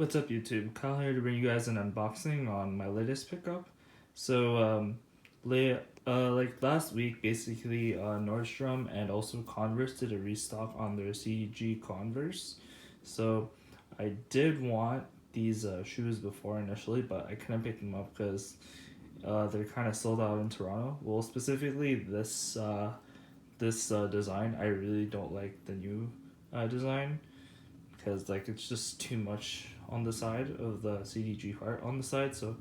What's up YouTube? Kyle here to bring you guys an unboxing on my latest pickup. So like last week basically Nordstrom and also Converse did a restock on their CDG Converse. So I did want these shoes before initially, but I couldn't pick them up because they're kind of sold out in Toronto. Well, specifically this design, I really don't like the new design because like it's just too much on the side of the CDG heart on the side, so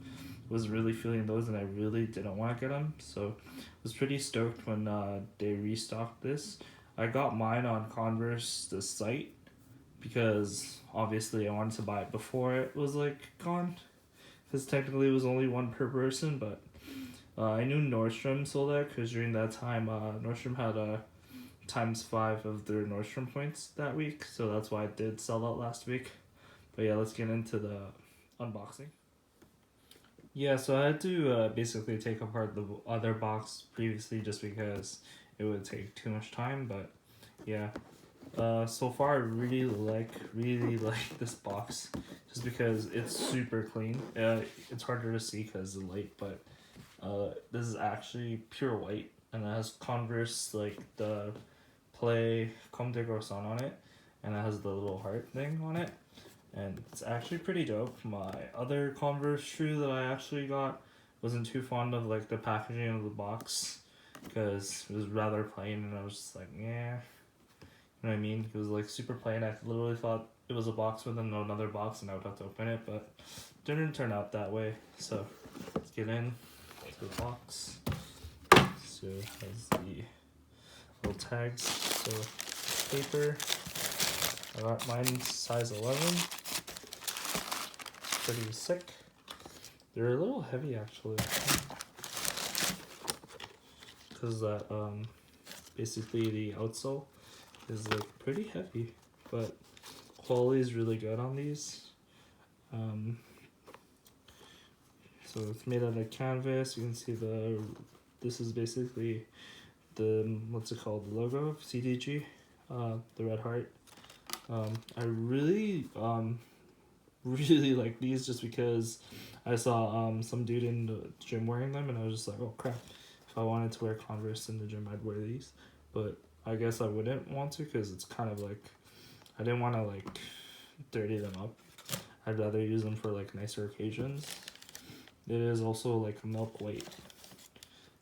was really feeling those and I really didn't want to get them, so was pretty stoked when they restocked this. I got mine on Converse the site because obviously I wanted to buy it before it was like gone, because technically it was only one per person, but I knew Nordstrom sold out because during that time Nordstrom had a ×5 of their Nordstrom points that week, so that's why it did sell out last week. But yeah, let's get into the unboxing. Yeah, so I had to basically take apart the other box previously just because it would take too much time, but yeah. So far I really like this box just because it's super clean. It's harder to see because of the light, but this is actually pure white and it has Converse like the Play Comme on it, and it has the little heart thing on it, and it's actually pretty dope. My other Converse shoe that I actually got wasn't too fond of like the packaging of the box because it was rather plain, and I was just like, yeah, you know what I mean? It was like super plain. I literally thought it was a box within another box and I would have to open it, but it didn't turn out that way. So let's get in to the box. So it has the little tags, so paper. I got mine size 11. Pretty sick. They're a little heavy actually, because that basically the outsole is like pretty heavy, but quality is really good on these. So it's made out of canvas. You can see this is basically the what's it called, the logo of CDG, the red heart. I really really like these just because I saw some dude in the gym wearing them and I was just like, oh crap, if I wanted to wear Converse in the gym I'd wear these, but I guess I wouldn't want to because it's kind of like, I didn't want to like dirty them up. I'd rather use them for like nicer occasions. It is also like milk white.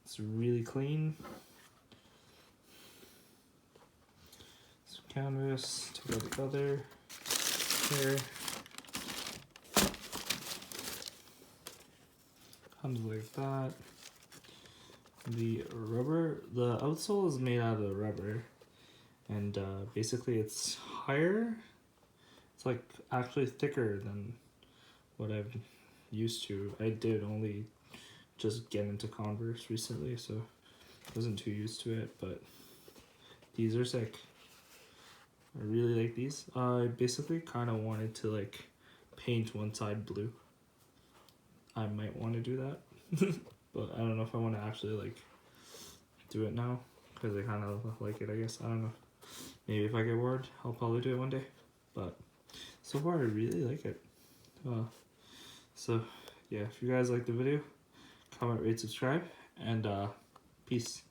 It's really clean. Canvas, take out the other here. Comes like that. The rubber, the outsole is made out of rubber, and basically it's higher. It's like actually thicker than what I've used to. I did only just get into Converse recently, so I wasn't too used to it, but these are sick. I really like these. I basically kind of wanted to like paint one side blue. I might want to do that, but I don't know if I want to actually like do it now because I kind of like it, I guess. I don't know. Maybe if I get bored, I'll probably do it one day. But so far, I really like it. So yeah, if you guys like the video, comment, rate, subscribe, and peace.